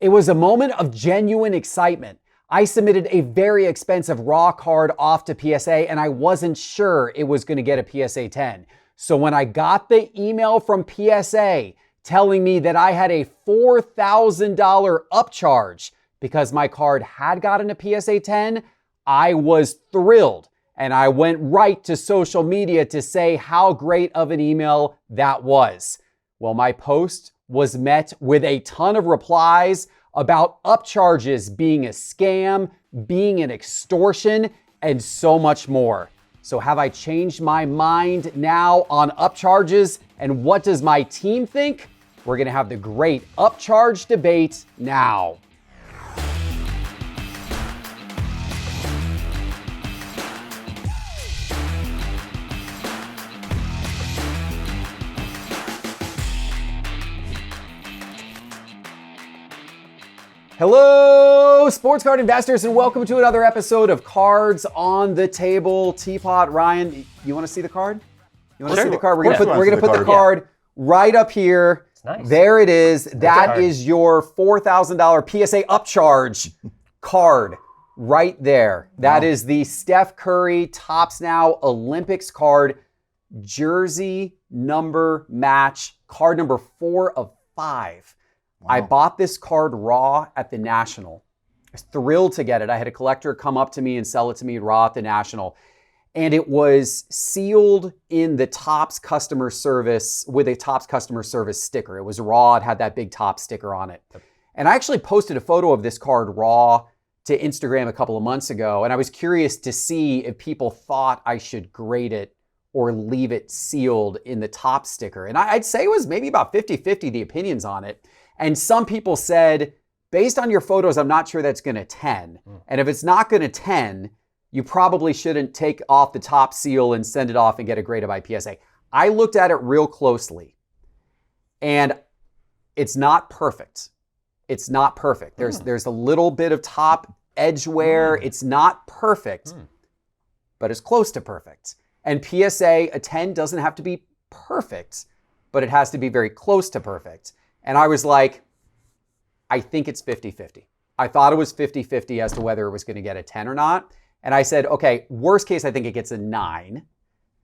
It was a moment of genuine excitement. I submitted a very expensive raw card off to PSA and I wasn't sure it was going to get a PSA 10. So when I got the email from PSA telling me that I had a $4,000 upcharge because my card had gotten a PSA 10, I was thrilled. And I went right to social media to say how great of an email that was. Well, my post was met with a ton of replies about upcharges being a scam, being an extortion, and so much more. So have I changed my mind now on upcharges? And what does my team think? We're gonna have the great upcharge debate now. Hello, sports card investors, and welcome to another episode of Cards on the Table. Teapot, Ryan, you want to see the card? You want to see the card? We're gonna put the card right up here. It's nice. There it is. That is your $4,000 PSA upcharge card right there. That is the Steph Curry Topps Now Olympics card, jersey number match, card number 4 of 5. Wow. I bought this card raw at the National. I was thrilled to get it. I had a collector come up to me and sell it to me raw at the National. And it was sealed in the Topps customer service with a Topps customer service sticker. It was raw. It had that big Topps sticker on it. And I actually posted a photo of this card raw to Instagram a couple of months ago. And I was curious to see if people thought I should grade it or leave it sealed in the Topps sticker. And I'd say it was maybe about 50-50, the opinions on it. And some people said, based on your photos, I'm not sure that's going to 10. And if it's not going to 10, you probably shouldn't take off the top seal and send it off and get it graded by PSA. I looked at it real closely, and it's not perfect. It's not perfect. There's a little bit of top edge wear. It's not perfect, but it's close to perfect. And PSA, a 10 doesn't have to be perfect, but it has to be very close to perfect. And I was like, I think it's 50-50. I thought it was 50-50 as to whether it was going to get a 10 or not. And I said, okay, worst case, I think it gets a 9.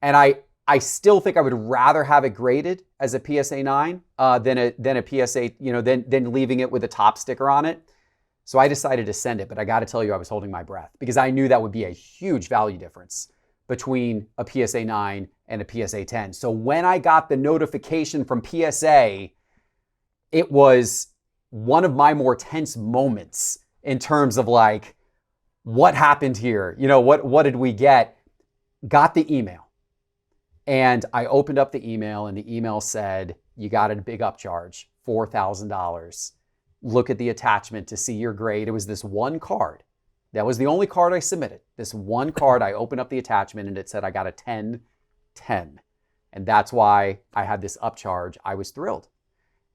And I still think I would rather have it graded as a PSA 9 than a PSA, than leaving it with a top sticker on it. So I decided to send it, but I got to tell you, I was holding my breath because I knew that would be a huge value difference between a PSA 9 and a PSA 10. So when I got the notification from PSA, it was one of my more tense moments in terms of like, what happened here? What did we get? Got the email. And I opened up the email and the email said, you got a big upcharge, $4,000. Look at the attachment to see your grade. It was this one card. That was the only card I submitted. This one card, I opened up the attachment and it said I got a 10-10. And that's why I had this upcharge. I was thrilled.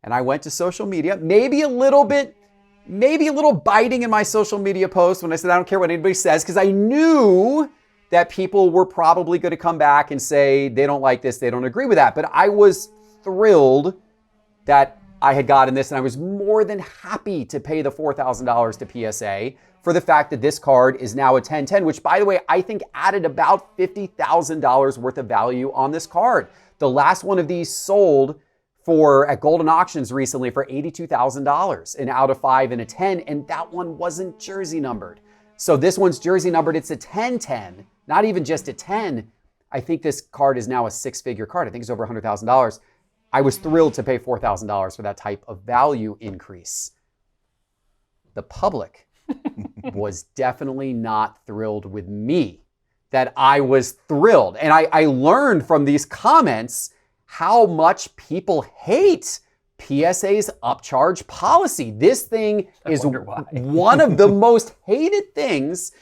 And I went to social media, maybe a little biting in my social media post when I said, I don't care what anybody says, because I knew that people were probably going to come back and say they don't like this, they don't agree with that. But I was thrilled that I had gotten this, and I was more than happy to pay the $4,000 to PSA for the fact that this card is now a 10-10, which, by the way, I think added about $50,000 worth of value on this card. The last one of these sold at Golden Auctions recently for $82,000, an out of 5 and a 10, and that one wasn't jersey numbered. So this one's jersey numbered. It's a 10-10, not even just a 10. I think this card is now a 6-figure card. I think it's over $100,000. I was thrilled to pay $4,000 for that type of value increase. The public was definitely not thrilled with me that I was thrilled. And I learned from these comments how much people hate PSA's upcharge policy. This thing is one of the most hated things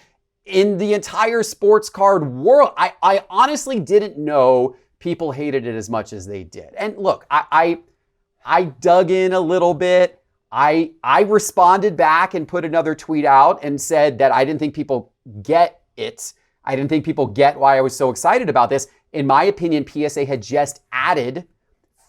in the entire sports card world. I honestly didn't know people hated it as much as they did. And look, I dug in a little bit. I responded back and put another tweet out and said that I didn't think people get it. I didn't think people get why I was so excited about this. In my opinion, PSA had just added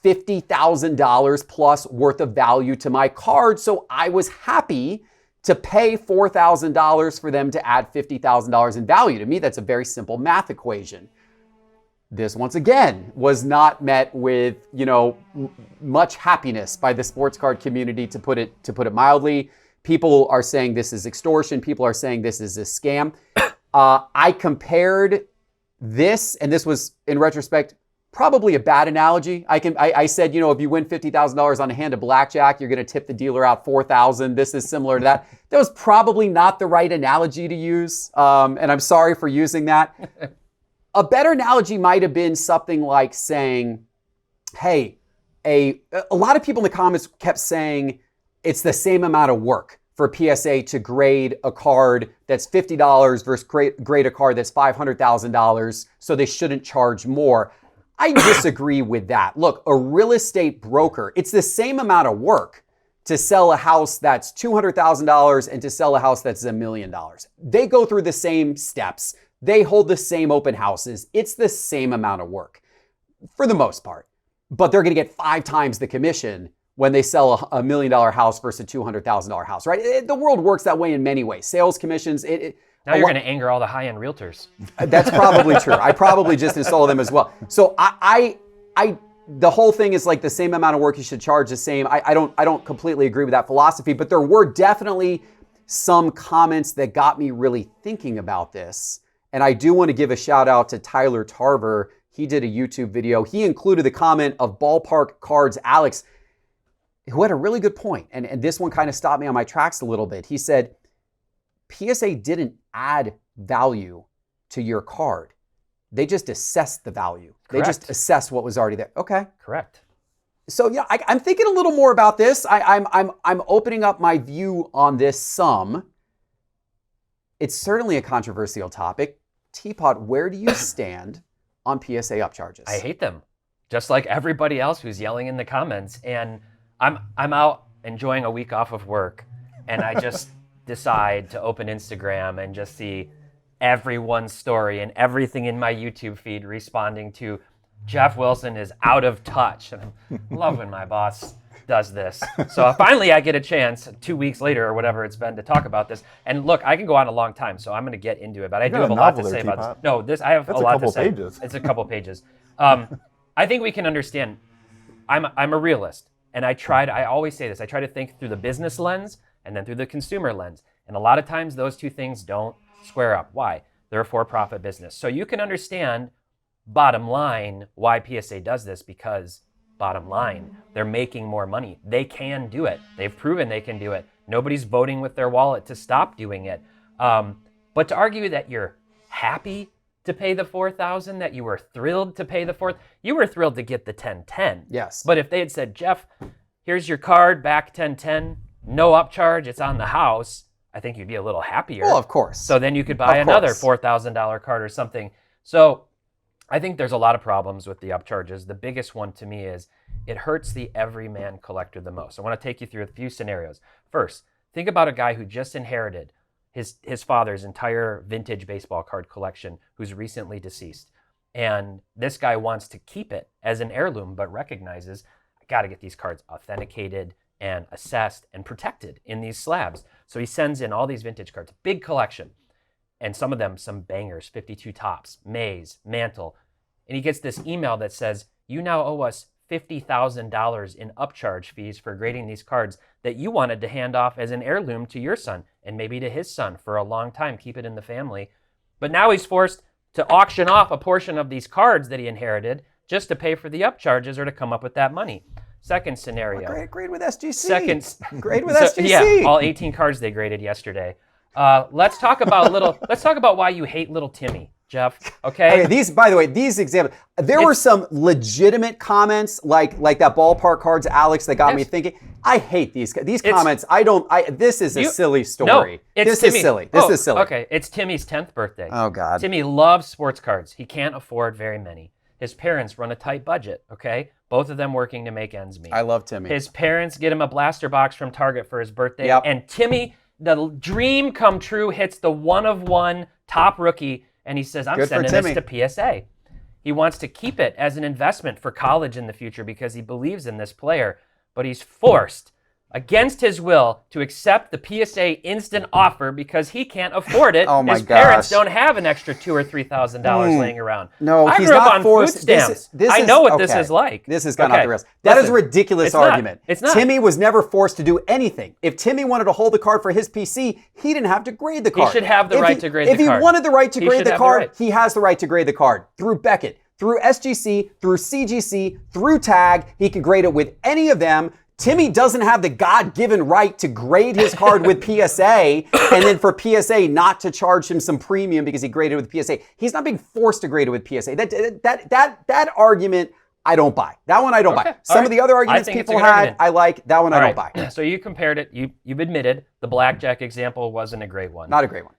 $50,000 plus worth of value to my card. So I was happy to pay $4,000 for them to add $50,000 in value. To me, that's a very simple math equation. This, once again, was not met with, much happiness by the sports card community, to put it mildly. People are saying this is extortion. People are saying this is a scam. I compared this, and this was, in retrospect, probably a bad analogy. I said, if you win $50,000 on a hand of blackjack, you're going to tip the dealer out $4,000. This is similar to that. That was probably not the right analogy to use, and I'm sorry for using that. A better analogy might have been something like saying, hey, a lot of people in the comments kept saying it's the same amount of work for PSA to grade a card that's $50 versus grade a card that's $500,000, so they shouldn't charge more. I disagree with that. Look, a real estate broker, it's the same amount of work to sell a house that's $200,000 and to sell a house that's $1 million. They go through the same steps. They hold the same open houses. It's the same amount of work for the most part, but they're going to get 5 times the commission when they sell a $1 million house versus a $200,000 house, right? The world works that way in many ways. Sales commissions. Now you're going to anger all the high-end realtors. That's probably true. I probably just install them as well. So the whole thing is like the same amount of work, you should charge the same. I don't completely agree with that philosophy, but there were definitely some comments that got me really thinking about this. And I do want to give a shout out to Tyler Tarver. He did a YouTube video. He included the comment of Ballpark Cards Alex, who had a really good point. And this one kind of stopped me on my tracks a little bit. He said, PSA didn't add value to your card. They just assessed the value. Correct. They just assessed what was already there. Okay. Correct. So yeah, I'm thinking a little more about this. I'm opening up my view on this some. It's certainly a controversial topic. Teapot, where do you stand on PSA upcharges? I hate them, just like everybody else who's yelling in the comments. And I'm out enjoying a week off of work, and I just decide to open Instagram and just see everyone's story and everything in my YouTube feed responding to Geoff Wilson is out of touch. And I love when my boss does this. So finally I get a chance 2 weeks later or whatever it's been to talk about this. And look, I can go on a long time, so I'm going to get into it, but I do have a lot to say about this. No, I have a lot to say. It's a couple pages. I think we can understand. I'm a realist, and I always say this. I try to think through the business lens and then through the consumer lens. And a lot of times those two things don't square up. Why? They're a for-profit business. So you can understand, bottom line, why PSA does this, because bottom line, they're making more money. They can do it. They've proven they can do it. Nobody's voting with their wallet to stop doing it. But to argue that you're happy to pay the $4,000, that you were thrilled to pay the $4,000, you were thrilled to get the 1010. Yes. But if they had said, Geoff, here's your card, back 1010, no upcharge, it's on the house, I think you'd be a little happier. Well, of course. So then you could buy another $4,000 card or something. So I think there's a lot of problems with the upcharges. The biggest one to me is it hurts the everyman collector the most. I want to take you through a few scenarios. First, think about a guy who just inherited his father's entire vintage baseball card collection, who's recently deceased. And this guy wants to keep it as an heirloom, but recognizes, I got to get these cards authenticated and assessed and protected in these slabs. So he sends in all these vintage cards, big collection. And some of them, some bangers, 52 tops, Maze, Mantle. And he gets this email that says, you now owe us $50,000 in upcharge fees for grading these cards that you wanted to hand off as an heirloom to your son and maybe to his son for a long time, keep it in the family. But now he's forced to auction off a portion of these cards that he inherited just to pay for the upcharges or to come up with that money. Second scenario. Grade with SGC. Grade with SGC. SGC. Yeah, all 18 cards they graded yesterday. Let's talk about why you hate little Timmy, Geoff. Okay. These, by the way, these examples. There were some legitimate comments, like that Ballpark Cards Alex, that got me thinking. I hate these comments. This is a silly story. No, this is silly. This is silly. Okay, it's Timmy's 10th birthday. Oh God. Timmy loves sports cards. He can't afford very many. His parents run a tight budget. Okay, both of them working to make ends meet. I love Timmy. His parents get him a blaster box from Target for his birthday, and Timmy, the dream come true, hits the 1 of 1 top rookie, and he says, I'm sending this to PSA. He wants to keep it as an investment for college in the future because he believes in this player, but he's forced against his will to accept the PSA instant offer because he can't afford it. Oh my his gosh. parents don't have an extra $2,000 or $3,000 laying around. No, I he's grew up not on forced. food stamps. I know what this is like. This has gone off the rails. That is a ridiculous argument. It's not. Timmy was never forced to do anything. If Timmy wanted to hold the card for his PC, he didn't have to grade the card. He should have the right to grade the card. If he wanted the right to grade the card, right. he has the right to grade the card through Beckett, through SGC, through CGC, through TAG. He can grade it with any of them. Timmy doesn't have the God-given right to grade his card with PSA and then for PSA not to charge him some premium because he graded with PSA. He's not being forced to grade it with PSA. That argument, I don't buy. That one I don't buy. Some of the other arguments people had, I like. That one I don't buy. So you compared it. You've admitted the blackjack example wasn't a great one. Not a great one.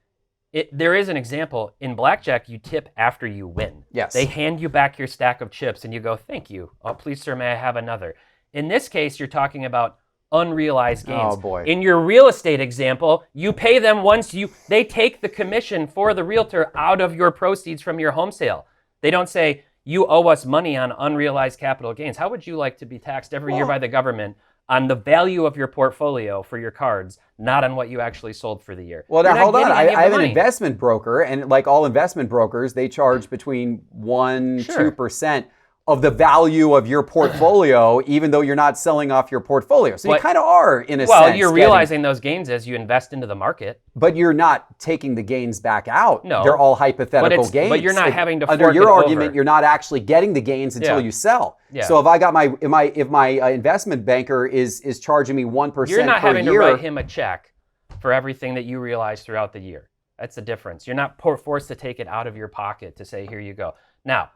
There is an example. In blackjack, you tip after you win. Yes. They hand you back your stack of chips and you go, thank you. Oh, please, sir, may I have another? In this case, you're talking about unrealized gains. Oh, boy. In your real estate example, you pay them once they take the commission for the realtor out of your proceeds from your home sale. They don't say, you owe us money on unrealized capital gains. How would you like to be taxed every year by the government on the value of your portfolio for your cards, not on what you actually sold for the year? Well, now hold on. I have an investment broker, and like all investment brokers, they charge between 1-2% of the value of your portfolio, even though you're not selling off your portfolio. So you kind of are, in a sense. Well, you're realizing those gains as you invest into the market. But you're not taking the gains back out. No. They're all hypothetical gains. But you're not having to fork it under your over. argument, you're not actually getting the gains until you sell. Yeah. So if I got if my investment banker is charging me 1% per year. You're not having to write him a check for everything that you realize throughout the year. That's the difference. You're not forced to take it out of your pocket to say, here you go. Now,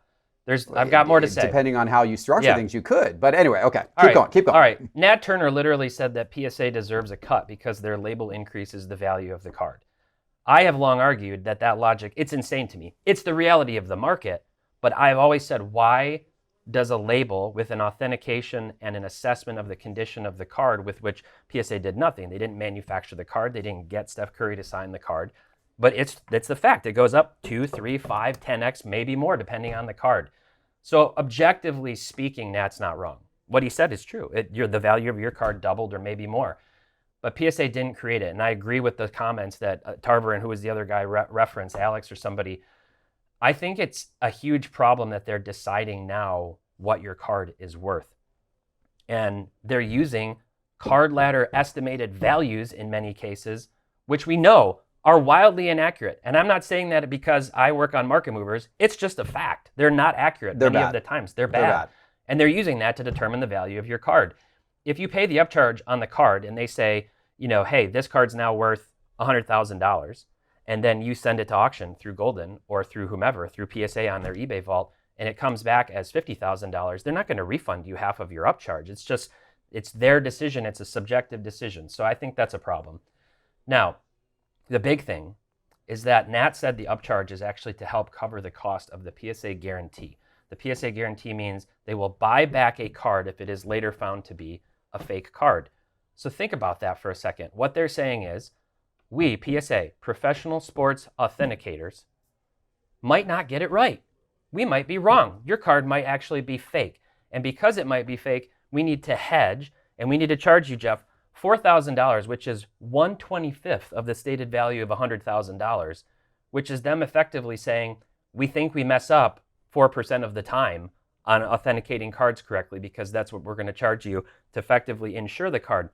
I've got more to say. Depending on how you structure things, you could. But anyway, okay. Keep going. All right. Nat Turner literally said that PSA deserves a cut because their label increases the value of the card. I have long argued that logic, it's insane to me. It's the reality of the market. But I've always said, why does a label with an authentication and an assessment of the condition of the card, with which PSA did nothing? They didn't manufacture the card. They didn't get Steph Curry to sign the card. But it's the fact. It goes up 2, 3, 5, 10x, maybe more, depending on the card. So objectively speaking, Nat's not wrong. What he said is true. The value of your card doubled or maybe more. But PSA didn't create it. And I agree with the comments that Tarver and who was the other guy referenced, Alex or somebody. I think it's a huge problem that they're deciding now what your card is worth. And they're using card ladder estimated values in many cases, which we know are wildly inaccurate. And I'm not saying that because I work on market movers. It's just a fact. They're not accurate many of the times. They're bad. And they're using that to determine the value of your card. If you pay the upcharge on the card and they say, hey, this card's now worth $100,000, and then you send it to auction through Golden or through whomever, through PSA on their eBay vault, and it comes back as $50,000, they're not going to refund you half of your upcharge. It's their decision. It's a subjective decision. So I think that's a problem. Now, the big thing is that Nat said the upcharge is actually to help cover the cost of the PSA guarantee. The PSA guarantee means they will buy back a card if it is later found to be a fake card. So think about that for a second. What they're saying is, we, PSA, professional sports authenticators, might not get it right. We might be wrong. Your card might actually be fake. And because it might be fake, we need to hedge, and we need to charge you, Geoff, $4,000, which is 1/25th of the stated value of $100,000, which is them effectively saying, we think we mess up 4% of the time on authenticating cards correctly because that's what we're going to charge you to effectively insure the card.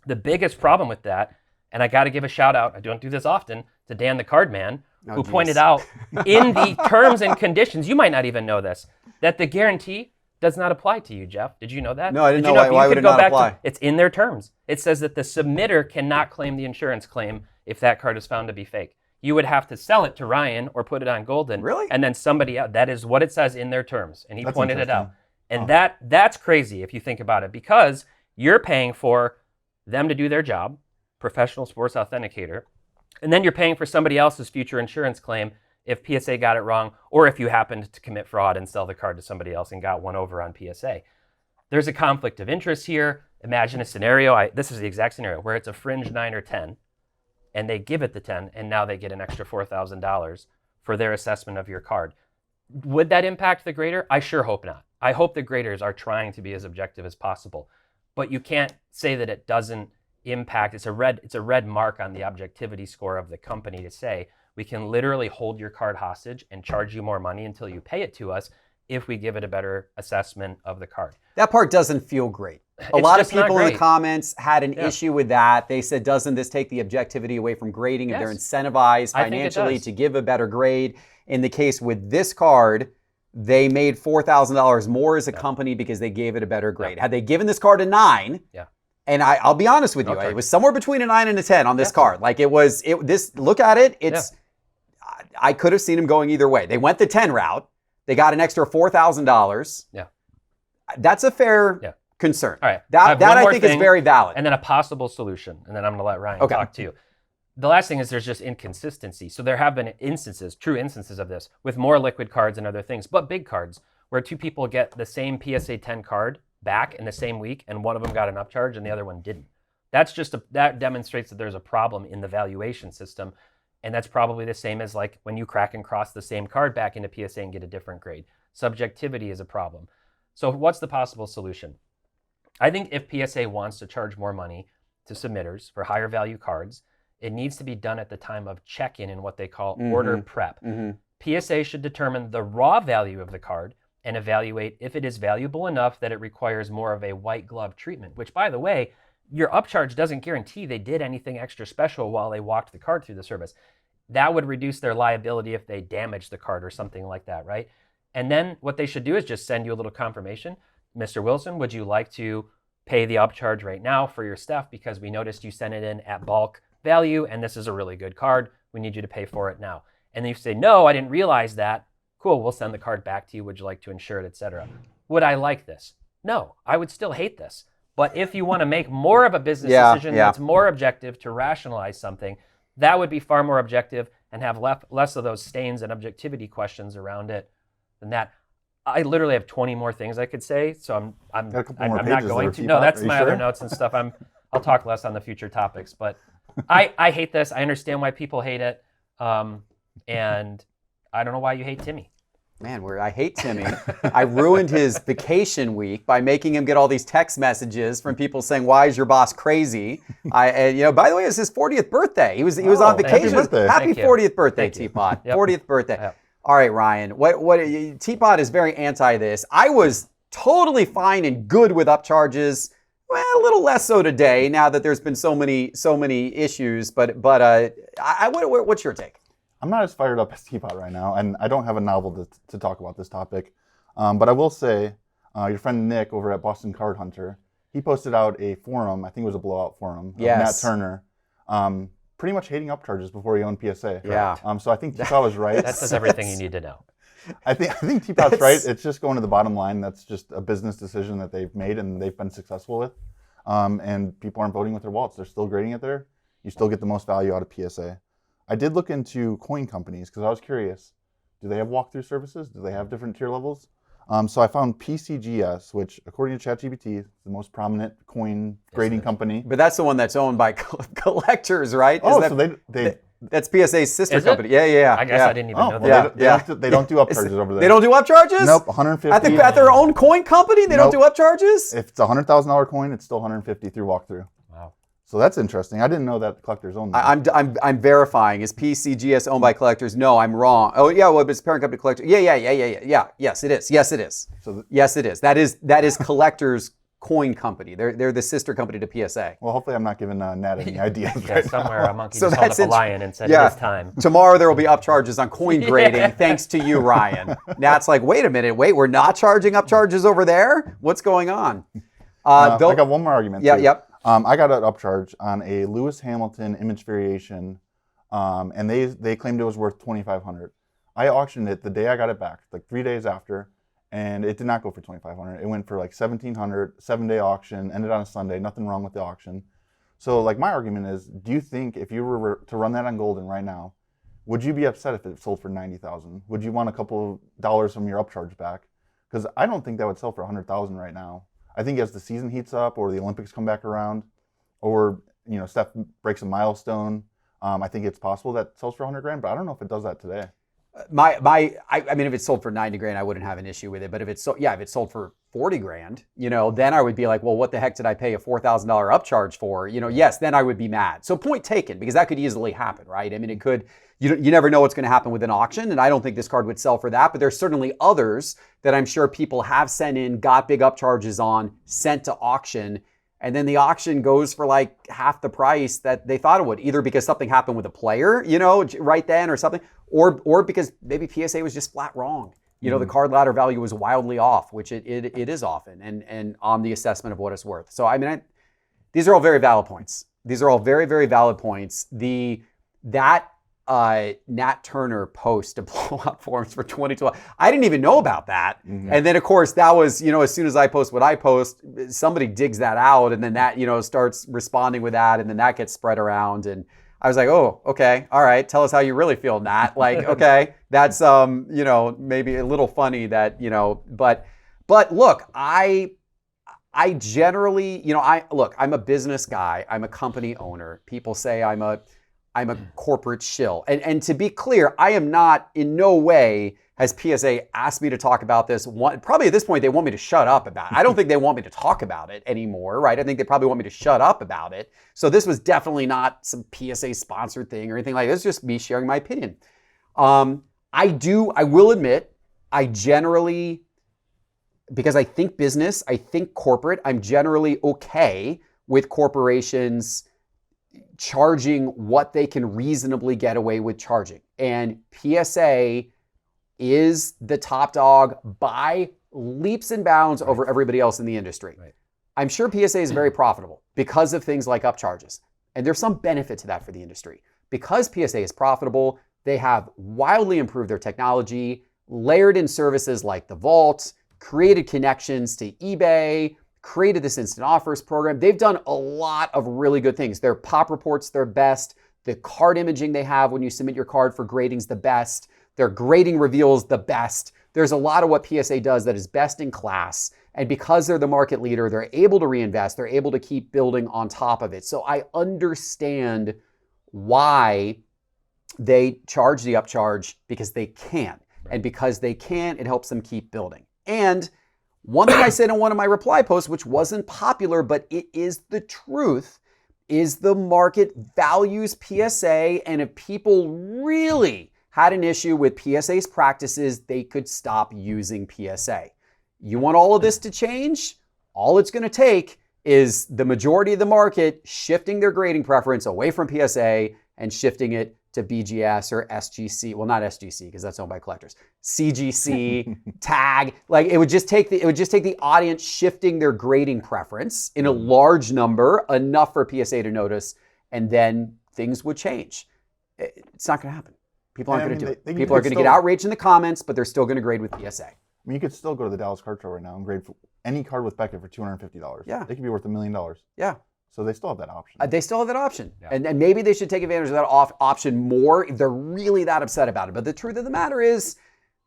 The biggest problem with that, and I got to give a shout out, I don't do this often, to Dan the Card Man, who pointed out in the terms and conditions, you might not even know this, that the guarantee does not apply to you, Geoff. Did you know that? No, I didn't know. Why would it not apply? It's in their terms. It says that the submitter cannot claim the insurance claim if that card is found to be fake. You would have to sell it to Ryan or put it on Golden. Really? And then somebody else. That is what it says in their terms. And he pointed it out. And that's crazy if you think about it, because you're paying for them to do their job, professional sports authenticator, and then you're paying for somebody else's future insurance claim if PSA got it wrong, or if you happened to commit fraud and sell the card to somebody else and got one over on PSA. There's a conflict of interest here. Imagine a scenario, this is the exact scenario, where it's a fringe 9 or 10, and they give it the 10, and now they get an extra $4,000 for their assessment of your card. Would that impact the grader? I sure hope not. I hope the graders are trying to be as objective as possible, but you can't say that it doesn't impact. It's a red mark on the objectivity score of the company to say we can literally hold your card hostage and charge you more money until you pay it to us if we give it a better assessment of the card. That part doesn't feel great. A lot of people in the comments had an issue with that. They said, doesn't this take the objectivity away from grading if they're incentivized financially to give a better grade? In the case with this card, they made $4,000 more as a company because they gave it a better grade. Had they given this card a 9, and I'll be honest with you, it was somewhere between a 9 and a 10 on this card. Like look at it, I could have seen them going either way. They went the 10 route. They got an extra $4,000. Yeah. That's a fair concern. All right. That I think is very valid. And then a possible solution, and then I'm going to let Ryan talk to you. The last thing is there's just inconsistency. So there have been true instances of this with more liquid cards and other things, but big cards where two people get the same PSA 10 card back in the same week, and one of them got an upcharge and the other one didn't. That demonstrates that there's a problem in the valuation system, and that's probably the same as like when you crack and cross the same card back into PSA and get a different grade. Subjectivity is a problem. So what's the possible solution? I think if PSA wants to charge more money to submitters for higher value cards, it needs to be done at the time of check-in in what they call order prep. PSA should determine the raw value of the card and evaluate if it is valuable enough that it requires more of a white glove treatment, which, by the way, your upcharge doesn't guarantee they did anything extra special while they walked the card through the service. That would reduce their liability if they damage the card or something like that, right? And then what they should do is just send you a little confirmation. Mr. Wilson, would you like to pay the upcharge right now for your stuff because we noticed you sent it in at bulk value and this is a really good card. We need you to pay for it now. And then you say, no, I didn't realize that. Cool, we'll send the card back to you. Would you like to insure it, etc.? Would I like this? No, I would still hate this. But if you want to make more of a business decision that's more objective to rationalize something, that would be far more objective and have less of those stains and objectivity questions around it than that. I literally have 20 more things I could say, so I'm not going to. No, that's my other notes and stuff. I'll talk less on the future topics, but I hate this. I understand why people hate it, and I don't know why you hate Timmy. Man, I hate Timmy. I ruined his vacation week by making him get all these text messages from people saying, "Why is your boss crazy?" By the way, it's his 40th birthday. He was on vacation. Happy 40th birthday, Teapot. Yep. 40th birthday. Yep. All right, Ryan. What Teapot is very anti this. I was totally fine and good with upcharges. Well, a little less so today. Now that there's been so many issues. But what's your take? I'm not as fired up as Teapot right now, and I don't have a novel to talk about this topic. But I will say, your friend Nick over at Boston Card Hunter, he posted out a forum. I think it was a blowout forum. Matt Turner. Pretty much hating upcharges before he owned PSA. Yeah. So I think Teapot was right. That says everything you need to know. I think Teapot's right. It's just going to the bottom line. That's just a business decision that they've made and they've been successful with. And people aren't voting with their wallets. They're still grading it there. You still get the most value out of PSA. I did look into coin companies because I was curious. Do they have walkthrough services? Do they have different tier levels? So I found PCGS, which according to ChatGPT is the most prominent coin grading company. But that's the one that's owned by collectors, right? That's PSA's sister company. Yeah. I guess I didn't even know that. They don't do upcharges over there. They don't do upcharges? Nope, 150. At their own coin company, they don't do upcharges? If it's a $100,000 coin, it's still 150 through walkthrough. Wow. So that's interesting. I didn't know that collectors own that. I'm verifying. Is PCGS owned by collectors? No, I'm wrong. Oh yeah, well, it's parent company collector. Yeah. Yes, it is. Yes, it is. Yes, it is. That is collectors coin company. They're the sister company to PSA. Well, hopefully I'm not giving Nat any ideas. Somewhere a monkey just held up a lion and said, "It's time." Tomorrow there will be upcharges on coin grading, thanks to you, Ryan. Nat's like, wait a minute, we're not charging upcharges over there? What's going on? I got one more argument. Yeah, yep. I got an upcharge on a Lewis Hamilton image variation, and they claimed it was worth $2,500. I auctioned it the day I got it back, like 3 days after, and it did not go for $2,500. It went for like $1,700, 7-day auction, ended on a Sunday, nothing wrong with the auction. So like my argument is, do you think if you were to run that on Golden right now, would you be upset if it sold for $90,000? Would you want a couple of dollars from your upcharge back? Because I don't think that would sell for $100,000 right now. I think as the season heats up or the Olympics come back around or, Steph breaks a milestone, I think it's possible that it sells for $100,000, but I don't know if it does that today. I mean, if it's sold for 90 grand, I wouldn't have an issue with it. But if it's sold for 40 grand, then I would be like, well, what the heck did I pay a $4,000 upcharge for? Yes, then I would be mad. So point taken, because that could easily happen, right? I mean, it could, you never know what's going to happen with an auction. And I don't think this card would sell for that, but there's certainly others that I'm sure people have sent in, got big upcharges on, sent to auction. And then the auction goes for like half the price that they thought it would, either because something happened with a player, right then or something, or because maybe PSA was just flat wrong. The card ladder value was wildly off, which it is often, and on the assessment of what it's worth. So, I mean, these are all very valid points. These are all very, very valid points. That Nat Turner post to blow up forums for 2012. I didn't even know about that. Mm-hmm. And then, of course, that was, as soon as I post what I post, somebody digs that out, and then that, starts responding with that, and then that gets spread around. And I was like, oh, okay, all right, tell us how you really feel, Nat. Like, okay, that's, maybe a little funny that, but look, I generally, I'm a business guy. I'm a company owner. People say I'm a corporate shill. And to be clear, I am not, in no way has PSA asked me to talk about this. Probably at this point, they want me to shut up about it. I don't think they want me to talk about it anymore, right? I think they probably want me to shut up about it. So this was definitely not some PSA sponsored thing or anything like this. It's just me sharing my opinion. I will admit, I generally, because I think business, I think corporate, I'm generally okay with corporations charging what they can reasonably get away with charging. And PSA is the top dog by leaps and bounds over everybody else in the industry. Right. I'm sure PSA is very profitable because of things like upcharges. And there's some benefit to that for the industry. Because PSA is profitable, they have wildly improved their technology, layered in services like the Vault, created connections to eBay, created this instant offers program. They've done a lot of really good things. Their pop reports, their best. The card imaging they have when you submit your card for grading's the best. Their grading reveals the best. There's a lot of what PSA does that is best in class. And because they're the market leader, they're able to reinvest. They're able to keep building on top of it. So I understand why they charge the upcharge, because they can. And because they can, it helps them keep building. And one thing I said in one of my reply posts, which wasn't popular, but it is the truth, is the market values PSA. And if people really had an issue with PSA's practices, they could stop using PSA. You want all of this to change? All it's going to take is the majority of the market shifting their grading preference away from PSA and shifting it to BGS or SGC. Well, not SGC because that's owned by collectors. CGC, tag. Like it would just take the audience shifting their grading preference in a large number, enough for PSA to notice, and then things would change. It's not going to happen. People aren't going to do it. People are going to get outraged in the comments, but they're still going to grade with PSA. I mean, you could still go to the Dallas Card Show right now and grade for any card with Beckett for $250. Yeah. They could be worth $1 million. Yeah. So they still have that option. They still have that option. Yeah. And maybe they should take advantage of that option more if they're really that upset about it. But the truth of the matter is,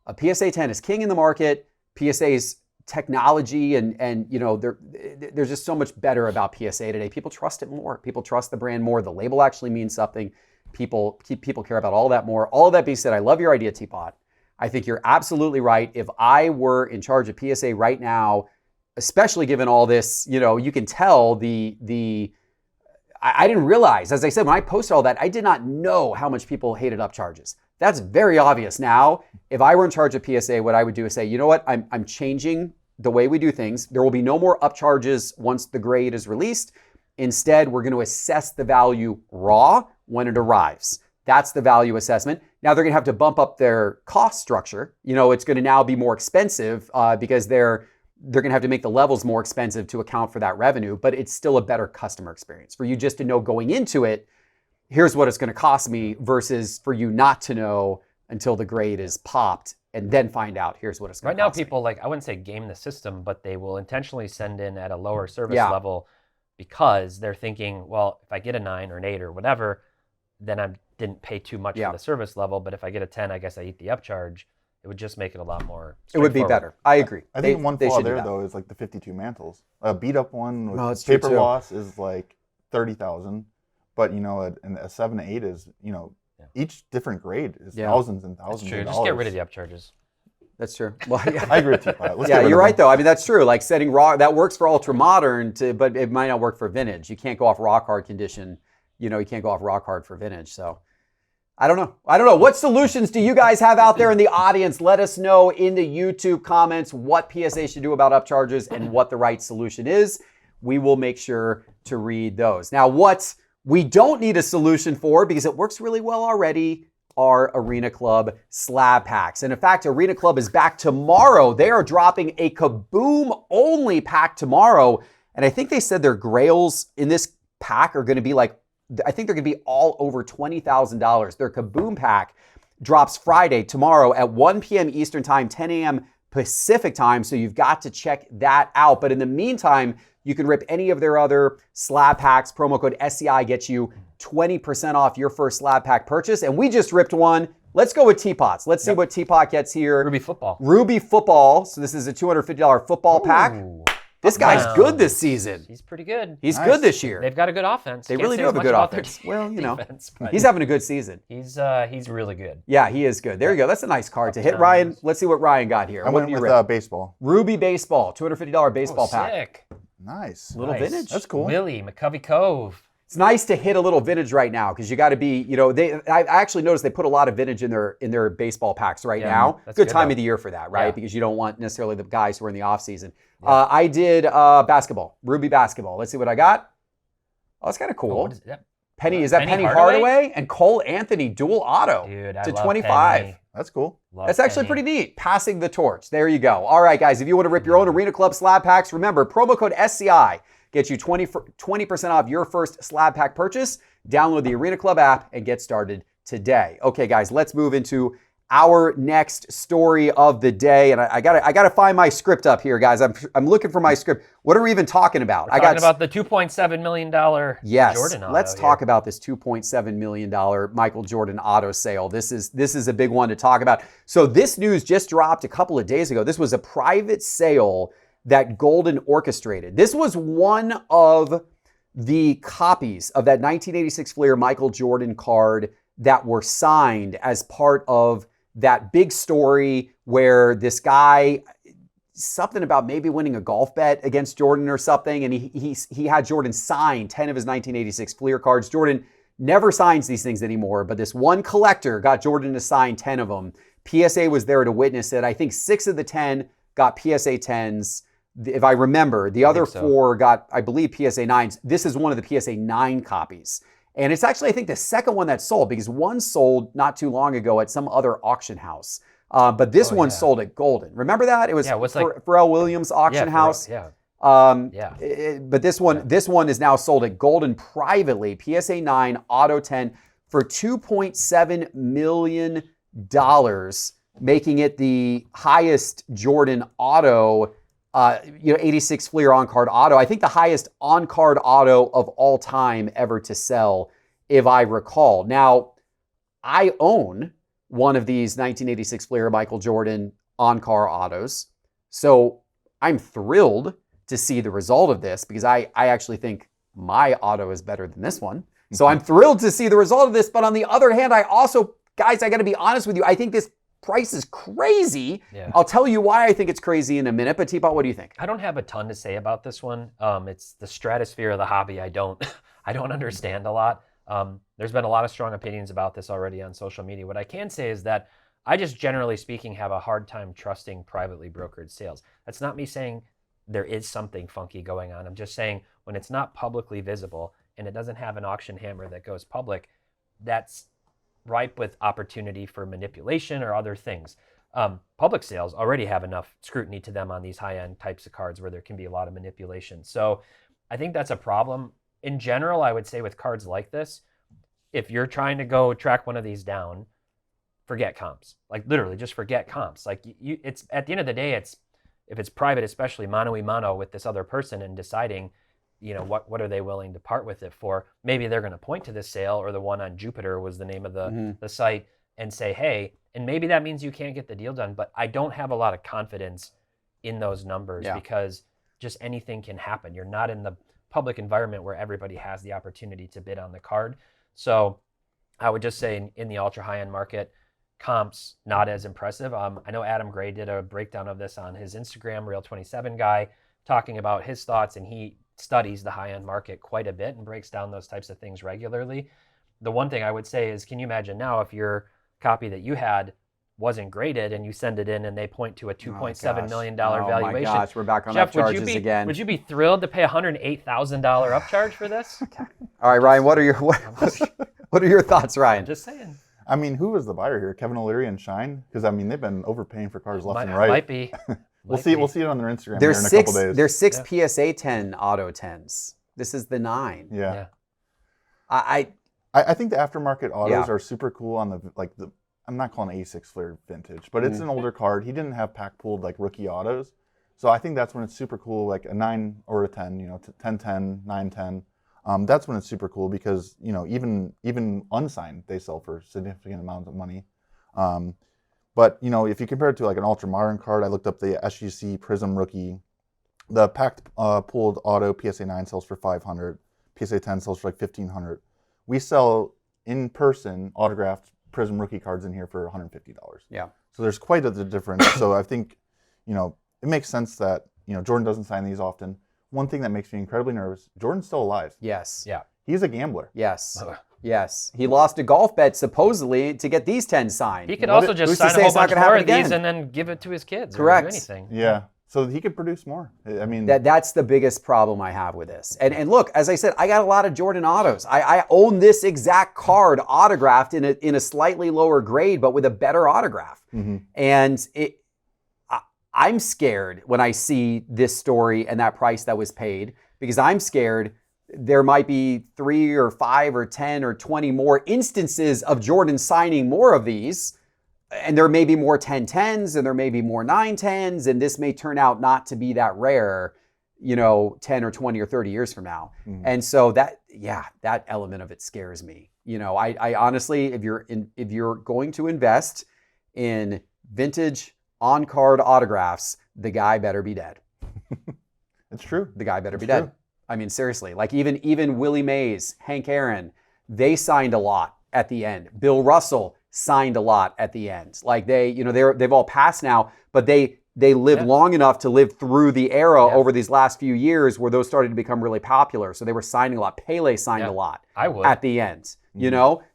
a PSA 10 is king in the market. PSA's technology and there's just so much better about PSA today. People trust it more. People trust the brand more. The label actually means something. People care about all that more. All of that being said, I love your idea, Teapot. I think you're absolutely right. If I were in charge of PSA right now, especially given all this, you can tell I didn't realize, as I said, when I posted all that, I did not know how much people hated upcharges. That's very obvious now. If I were in charge of PSA, what I would do is say, you know what, I'm changing the way we do things. There will be no more upcharges once the grade is released. Instead, we're going to assess the value raw when it arrives. That's the value assessment. Now they're going to have to bump up their cost structure. It's going to now be more expensive because they're going to have to make the levels more expensive to account for that revenue, but it's still a better customer experience for you just to know going into it, here's what it's going to cost me, versus for you not to know until the grade is popped and then find out here's what it's going to cost me. Right now people, I wouldn't say game the system, but they will intentionally send in at a lower service level because they're thinking, well, if I get a 9 or an 8 or whatever, then I didn't pay too much for the service level, but if I get a 10, I guess I eat the upcharge. It would just make it a lot more. It would be better. I agree. I think one flaw there, though, is the 52 mantles. A beat up one with paper loss is $30,000, but a 7 to 8 is each different grade is thousands and thousands That's true. of Just dollars. get rid of the upcharges. That's true. Well, I agree with Teapot. Yeah, you're right though. I mean, that's true. Like setting raw, that works for ultra modern, but it might not work for vintage. You can't go off rock hard condition. You can't go off rock hard for vintage. So I don't know. What solutions do you guys have out there in the audience? Let us know in the YouTube comments what PSA should do about upcharges and what the right solution is. We will make sure to read those. Now, what we don't need a solution for, because it works really well already, are Arena Club slab packs. And in fact, Arena Club is back tomorrow. They are dropping a Kaboom only pack tomorrow. And I think they said their grails in this pack are going to be I think they're going to be all over $20,000. Their Kaboom pack drops Friday, tomorrow at 1 p.m. Eastern time, 10 a.m. Pacific time. So you've got to check that out. But in the meantime, you can rip any of their other slab packs. Promo code SCI gets you 20% off your first slab pack purchase. And we just ripped one. Let's go with Teapots. Let's see what Teapot gets here. Ruby Football. Ruby Football. So this is a $250 football pack. This guy's good this season. He's pretty good. He's good this year. They've got a good offense. They really do have a good offense. Well, defense, he's having a good season. He's really good. Yeah, he is good. There you go. That's a nice card to hit. Ryan, let's see what Ryan got here. I went with baseball. Ruby Baseball, $250 baseball pack. Sick. Nice. Little vintage. That's cool. Willie, McCovey Cove. It's nice to hit a little vintage right now because you got to be, I actually noticed they put a lot of vintage in their baseball packs right now. Good time of the year for that, right? Because you don't want necessarily the guys who are in the off season. I did basketball, Ruby basketball. Let's see what I got. Oh, that's kind of cool. What is that? Is that Penny Hardaway? And Cole Anthony dual auto to 25. Penny. That's cool. That's actually pretty neat. Passing the torch. There you go. All right, guys, if you want to rip your own Arena Club slab packs, remember, promo code SCI gets you 20% off your first slab pack purchase. Download the Arena Club app and get started today. Okay, guys, let's move into our next story of the day. And I gotta find my script up here, guys. I'm looking for my script. What are we even talking about? We're talking about the $2.7 million Jordan auto. Let's talk about this $2.7 million Michael Jordan auto sale. This is a big one to talk about. So this news just dropped a couple of days ago. This was a private sale that Golden orchestrated. This was one of the copies of that 1986 Fleer Michael Jordan card that were signed as part of that big story where this guy, something about maybe winning a golf bet against Jordan or something, and he had Jordan sign 10 of his 1986 Fleer cards. Jordan never signs these things anymore, but this one collector got Jordan to sign 10 of them. PSA was there to witness it. I think 6 of the 10 got PSA 10s. If I remember, the other 4 got, I believe, PSA 9s. This is one of the PSA 9 copies. And it's actually, I think, the second one that sold, because one sold not too long ago at some other auction house. But this one sold at Golden. Remember that? It was Pharrell Williams auction house. But this one is now sold at Golden privately, PSA 9 Auto 10 for $2.7 million, making it the highest Jordan auto 86 Fleer on-card auto. I think the highest on-card auto of all time ever to sell, if I recall. Now, I own one of these 1986 Fleer Michael Jordan on-car autos. So I'm thrilled to see the result of this because I actually think my auto is better than this one. So I'm thrilled to see the result of this. But on the other hand, I also, guys, I got to be honest with you. I think this price is crazy. I'll tell you why I think it's crazy in a minute, but Teapot, what do you think? I don't have a ton to say about this one. It's the stratosphere of the hobby I don't understand a lot. There's been a lot of strong opinions about this already on social media. What I can say is that I just, generally speaking, have a hard time trusting privately brokered sales. That's not me saying there is something funky going on. I'm just saying when it's not publicly visible and it doesn't have an auction hammer that goes public, that's ripe with opportunity for manipulation or other things. Public sales already have enough scrutiny to them on these high-end types of cards where there can be a lot of manipulation. So I think that's a problem. In general, I would say with cards like this, if you're trying to go track one of these down, forget comps. Like literally just forget comps. Like it's at the end of the day, if it's private, especially mano a mano with this other person and deciding, what are they willing to part with it for? Maybe they're going to point to this sale, or the one on Jupiter was the name of the site, and say, hey, and maybe that means you can't get the deal done, but I don't have a lot of confidence in those numbers because just anything can happen. You're not in the public environment where everybody has the opportunity to bid on the card. So I would just say in the ultra high-end market, comps not as impressive. I know Adam Gray did a breakdown of this on his Instagram, Real27 guy, talking about his thoughts, and he studies the high-end market quite a bit and breaks down those types of things regularly. The one thing I would say is, can you imagine now if your copy that you had wasn't graded and you send it in and they point to a $2.7 million valuation? Oh my gosh, we're back on Jeff, upcharges again. Would you be thrilled to pay $108,000 upcharge for this? All right, Ryan, what are your thoughts, Ryan? I'm just saying. I mean, who was the buyer here? Kevin O'Leary and Shine? Because I mean, they've been overpaying for cars left and right. Might be. We'll see it on their Instagram here in a couple days. There's 6 PSA 10 auto 10s. This is the 9. Yeah. I think the aftermarket autos are super cool on the I'm not calling it A6 Flair vintage, but it's an older card. He didn't have pack pooled like rookie autos. So I think that's when it's super cool, like a 9 or a 10, 10-10, 9-10. That's when it's super cool because, even unsigned, they sell for significant amounts of money. But, if you compare it to like an ultra modern card, I looked up the SGC Prism rookie. The packed pooled auto PSA 9 sells for $500. PSA 10 sells for like $1,500. We sell in person autographed Prism rookie cards in here for $150. Yeah. So there's quite a difference. So I think, it makes sense that, Jordan doesn't sign these often. One thing that makes me incredibly nervous, Jordan's still alive. Yes. Yeah. He's a gambler. Yes. Yes. He lost a golf bet supposedly to get these 10 signed. He could also just sign a whole bunch more of these and then give it to his kids. Correct. Or do anything. Yeah. So he could produce more. I mean, that's the biggest problem I have with this. And look, as I said, I got a lot of Jordan autos. I own this exact card autographed in a slightly lower grade, but with a better autograph. Mm-hmm. And I'm scared when I see this story and that price that was paid, because I'm scared there might be 3 or 5 or 10 or 20 more instances of Jordan signing more of these. And there may be more 10-10s and there may be more 9-10s, and this may turn out not to be that rare, 10 or 20 or 30 years from now. Mm-hmm. And so that element of it scares me. I honestly, if you're going to invest in vintage on-card autographs, the guy better be dead. It's true. The guy better be dead. I mean, seriously, like even Willie Mays, Hank Aaron, they signed a lot at the end. Bill Russell signed a lot at the end. Like they've all passed now, but they lived long enough to live through the era over these last few years where those started to become really popular. So they were signing a lot. Pele signed a lot at the end,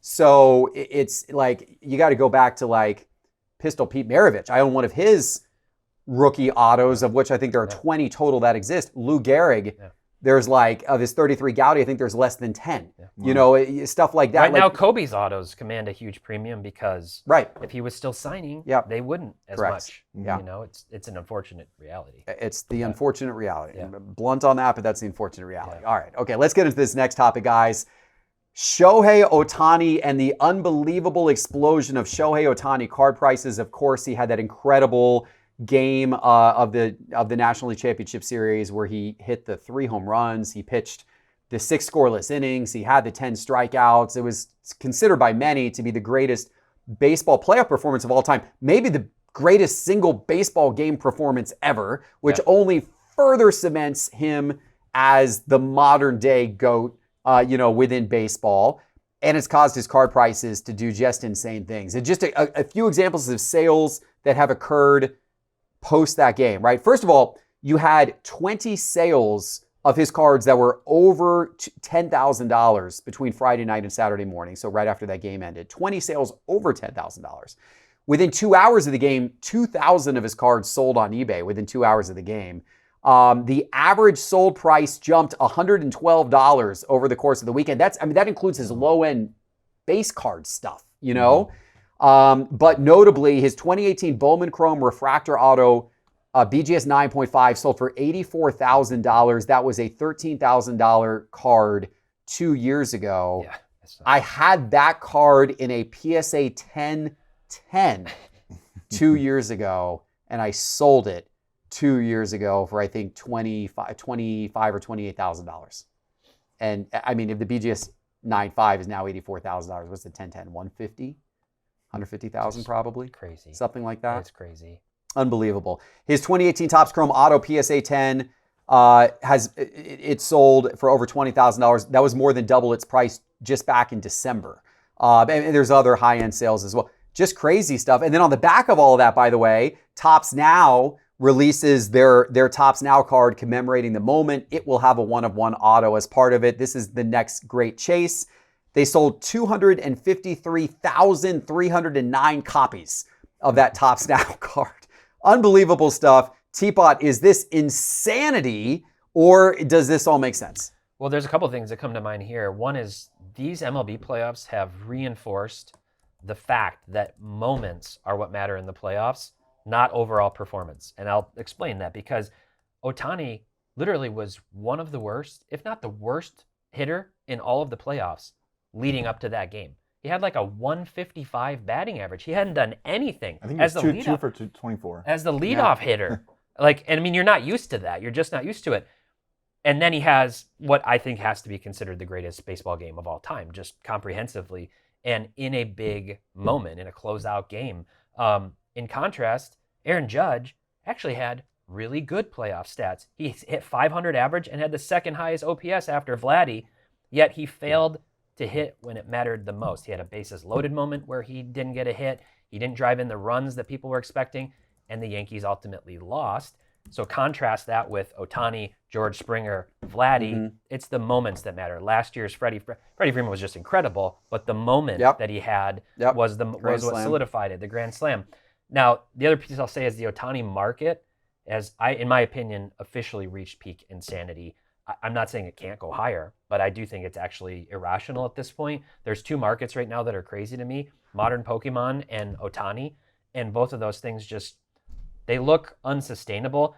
So it's like, you got to go back to like Pistol Pete Maravich. I own one of his rookie autos, of which I think there are 20 total that exist. Lou Gehrig, there's like, of his 33 Gaudi, I think there's less than 10. Yeah. Stuff like that. Right now, Kobe's autos command a huge premium because if he was still signing, they wouldn't as much. Yeah. It's an unfortunate reality. It's the unfortunate reality. Yeah. Blunt on that, but that's the unfortunate reality. Yeah. All right. Okay, let's get into this next topic, guys. Shohei Ohtani and the unbelievable explosion of Shohei Ohtani card prices. Of course, he had that incredible game of the National League Championship Series where he hit the 3 home runs. He pitched the 6 scoreless innings. He had the 10 strikeouts. It was considered by many to be the greatest baseball playoff performance of all time. Maybe the greatest single baseball game performance ever, which only further cements him as the modern day GOAT, within baseball. And it's caused his card prices to do just insane things. And just a few examples of sales that have occurred post that game, right? First of all, you had 20 sales of his cards that were over $10,000 between Friday night and Saturday morning. So right after that game ended, 20 sales over $10,000. Within 2 hours of the game, 2,000 of his cards sold on eBay within 2 hours of the game. The average sold price jumped $112 over the course of the weekend. That includes his low-end base card stuff, But notably, his 2018 Bowman Chrome Refractor Auto BGS 9.5 sold for $84,000. That was a $13,000 card 2 years ago. Yeah, I had that card in a PSA 10 2 years ago, and I sold it 2 years ago for I think $25 or $28,000. And I mean, if the BGS 9.5 is now $84,000, what's the 1010? 150? 150,000 probably. Crazy. Something like that. That's crazy. Unbelievable. His 2018 Topps Chrome Auto PSA 10 it sold for over $20,000. That was more than double its price just back in December. And there's other high-end sales as well. Just crazy stuff. And then on the back of all of that, by the way, Topps Now releases their Topps Now card commemorating the moment. It will have a one-of-one auto as part of it. This is the next great chase. They sold 253,309 copies of that Topps Now card. Unbelievable stuff. Teapot, is this insanity or does this all make sense? Well, there's a couple of things that come to mind here. One is these MLB playoffs have reinforced the fact that moments are what matter in the playoffs, not overall performance. And I'll explain that because Ohtani literally was one of the worst, if not the worst hitter in all of the playoffs leading up to that game. He had like a 155 batting average. He hadn't done anything. I think he was 2 for 24. As the leadoff hitter. And I mean, you're not used to that. You're just not used to it. And then he has what I think has to be considered the greatest baseball game of all time, just comprehensively, and in a big moment, in a closeout game. In contrast, Aaron Judge actually had really good playoff stats. He hit 500 average and had the second highest OPS after Vladdy, yet he failed to hit when it mattered the most. He had a bases loaded moment where he didn't get a hit. He didn't drive in the runs that people were expecting, and the Yankees ultimately lost. So contrast that with Ohtani, George Springer, Vladdy. Mm-hmm. It's the moments that matter. Last year's Freddie Freeman was just incredible, but the moment that he had was what solidified it, the Grand Slam. Now, the other piece I'll say is the Ohtani market, in my opinion, officially reached peak insanity. I'm not saying it can't go higher, but I do think it's actually irrational at this point. There's two markets right now that are crazy to me, modern Pokemon and Ohtani, and both of those things they look unsustainable.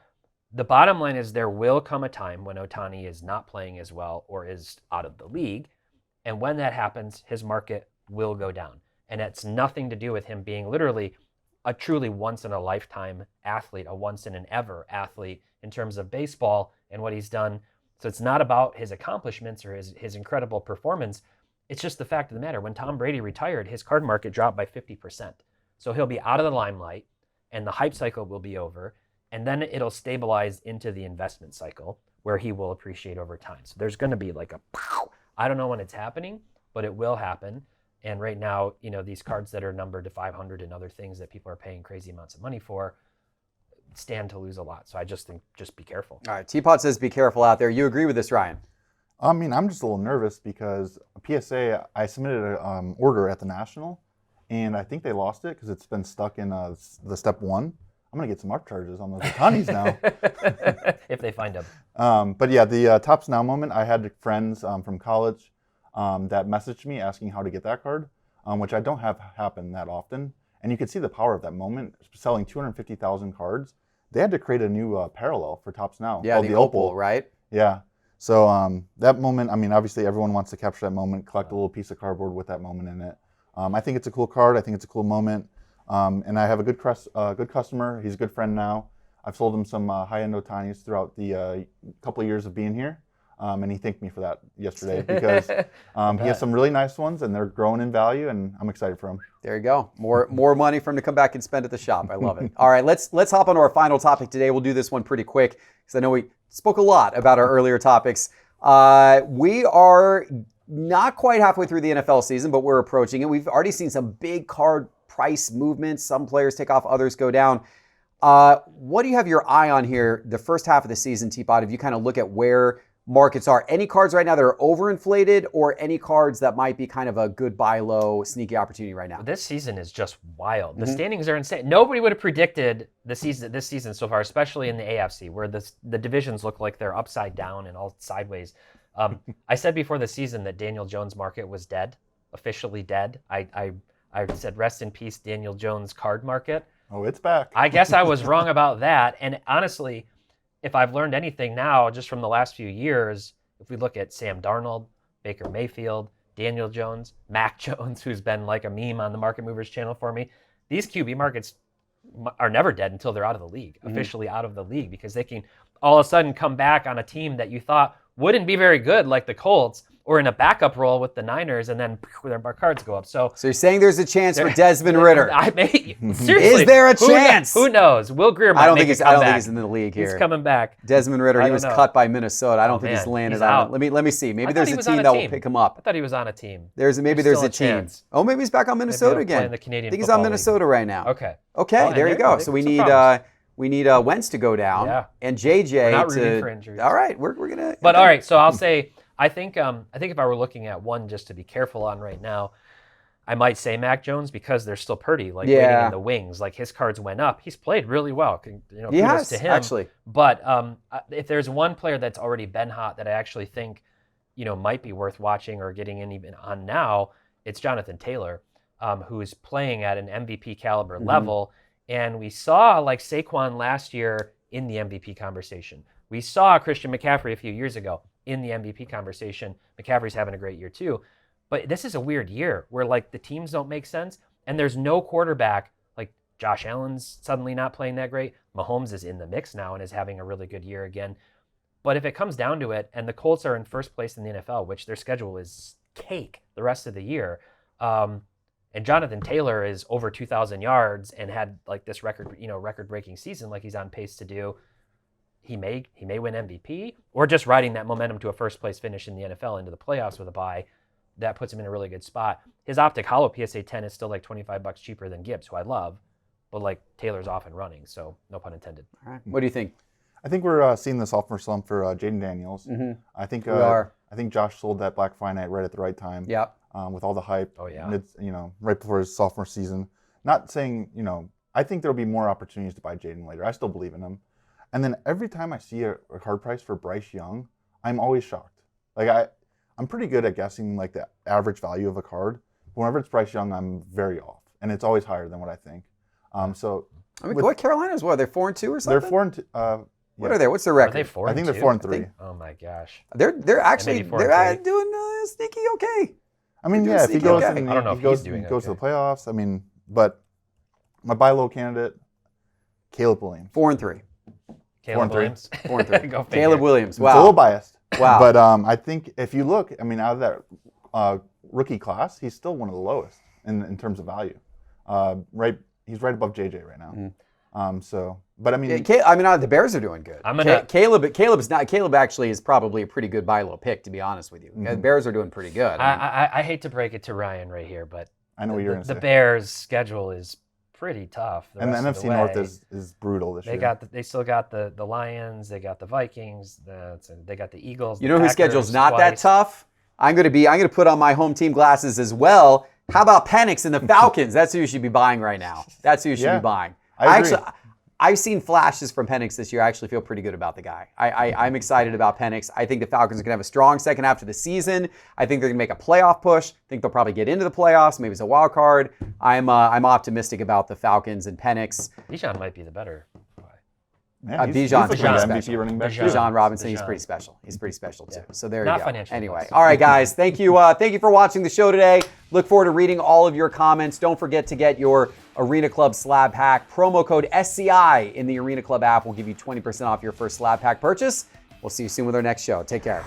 The bottom line is there will come a time when Ohtani is not playing as well or is out of the league, and when that happens, his market will go down. And it's nothing to do with him being literally a truly once-in-a-lifetime athlete, a once-in-an-ever athlete in terms of baseball and what he's done. So it's not about his accomplishments or his incredible performance. It's just the fact of the matter. When Tom Brady retired, his card market dropped by 50%. So he'll be out of the limelight, and the hype cycle will be over, and then it'll stabilize into the investment cycle where he will appreciate over time. So there's going to be like a pow. I don't know when it's happening, but it will happen. And right now, these cards that are numbered to 500 and other things that people are paying crazy amounts of money for stand to lose a lot. So I just think, just be careful. All right. Teapot says be careful out there. You agree with this, Ryan? I mean, I'm just a little nervous because PSA, I submitted an order at the National, and I think they lost it because it's been stuck in the step 1. I'm going to get some upcharges on those Ohtanis now. If they find them. But yeah, the Topps Now moment, I had friends from college that messaged me asking how to get that card, which I don't have happen that often. And you could see the power of that moment, selling 250,000 cards. They had to create a new parallel for Topps Now. Yeah, the Opal, right? Yeah. So that moment, I mean, obviously everyone wants to capture that moment, collect a little piece of cardboard with that moment in it. I think it's a cool card. I think it's a cool moment. And I have a good customer. He's a good friend now. I've sold him some high-end Ohtanis throughout the couple of years of being here. And he thanked me for that yesterday because he has some really nice ones and they're growing in value, and I'm excited for him. There you go. More money for him to come back and spend at the shop. I love it. All right, let's hop on to our final topic today. We'll do this one pretty quick because I know we spoke a lot about our earlier topics. We are not quite halfway through the NFL season, but we're approaching it. We've already seen some big card price movements. Some players take off, others go down. What do you have your eye on here the first half of the season, Teapot, if you kind of look at where markets are? Any cards right now that are overinflated or any cards that might be kind of a good buy low, sneaky opportunity right now? This season is just wild. The standings are insane. Nobody would have predicted this season so far, especially in the AFC, where the divisions look like they're upside down and all sideways. I said before the season that Daniel Jones' market was dead, officially dead. I said rest in peace, Daniel Jones' card market. Oh, it's back. I guess I was wrong about that. And honestly, if I've learned anything now, just from the last few years, if we look at Sam Darnold, Baker Mayfield, Daniel Jones, Mac Jones, who's been like a meme on the Market Movers channel for me, these QB markets are never dead until they're out of the league, officially out of the league, because they can all of a sudden come back on a team that you thought wouldn't be very good, like the Colts, or in a backup role with the Niners, and then our cards go up. So you're saying there's a chance for Desmond Ritter? Seriously, is there a chance? Who knows? Will Greer might I don't make think a comeback. I don't think he's in the league here. He's coming back. Desmond Ritter, he was cut by Minnesota. I don't think he's landed on it. Let me see. Maybe there's a team that will pick him up. I thought he was on a team. There's a team. Oh, maybe he's back on Minnesota again. The Canadian I think he's on Minnesota right now. Okay. Okay, there you go. So we need Wentz to go down and JJ We're not rooting for injuries. All right, we're gonna. But all right, so I'll say I think if I were looking at one just to be careful on right now, I might say Mac Jones because they're still Purdy waiting in the wings. Like his cards went up. He's played really well. He has to him. Actually. But if there's one player that's already been hot that I actually think might be worth watching or getting in even on now, it's Jonathan Taylor, who is playing at an MVP caliber level. And we saw Saquon last year in the MVP conversation. We saw Christian McCaffrey a few years ago in the MVP conversation. McCaffrey's having a great year too. But this is a weird year where the teams don't make sense and there's no quarterback. Josh Allen's suddenly not playing that great. Mahomes is in the mix now and is having a really good year again. But if it comes down to it, and the Colts are in first place in the NFL, which their schedule is cake the rest of the year, and Jonathan Taylor is over 2,000 yards and had this record-breaking season like he's on pace to do. He may win MVP, or just riding that momentum to a first-place finish in the NFL into the playoffs with a bye. That puts him in a really good spot. His Optic Hollow PSA 10 is still $25 cheaper than Gibbs, who I love, but Taylor's off and running, so no pun intended. All right. What do you think? I think we're seeing the sophomore slump for Jaden Daniels. I think we are. I think Josh sold that Black Friday right at the right time. Yep. With all the hype. Oh yeah. Right before his sophomore season. Not saying I think there'll be more opportunities to buy Jaden later. I still believe in him. And then every time I see a card price for Bryce Young, I'm always shocked. I'm pretty good at guessing the average value of a card. But whenever it's Bryce Young, I'm very off, and it's always higher than what I think. What Carolina's what? They're 4-2 or something. They're 4-2. What are they? What's their record? Are they 4-2? I think they're 4-3. Oh my gosh. They're actually doing sneaky okay. I mean, if he goes, I don't know if he's doing goes to the playoffs. I mean, but my buy low candidate, Caleb Williams. 4-3. Caleb Williams. 4-3. Go Caleb Williams. Wow. It's a little biased. Wow. But I think if you look, out of that rookie class, he's still one of the lowest in terms of value. He's right above JJ right now. But I mean, the Bears are doing good. Caleb actually is probably a pretty good buy low pick, to be honest with you. The Bears are doing pretty good. I hate to break it to Ryan right here, but I know what you're going to say. The Bears' schedule is pretty tough. And the NFC North is brutal this year. They still got the Lions, they got the Vikings, they got the Eagles. You know whose schedule's not that tough? I'm going to put on my home team glasses as well. How about Penix and the Falcons? That's who you should be buying right now. That's who you should be buying. I've seen flashes from Penix this year. I actually feel pretty good about the guy. I'm excited about Penix. I think the Falcons are going to have a strong second half of the season. I think they're going to make a playoff push. I think they'll probably get into the playoffs. Maybe it's a wild card. I'm optimistic about the Falcons and Penix. Bijan might be the better. Bijan's pretty MVP running back. Bijan Robinson, he's pretty special. He's pretty special too. So there you Not go. financially. Anyway, all right, guys. Thank you for watching the show today. Look forward to reading all of your comments. Don't forget to get your Arena Club slab pack. Promo code SCI in the Arena Club app will give you 20% off your first slab pack purchase. We'll see you soon with our next show. Take care.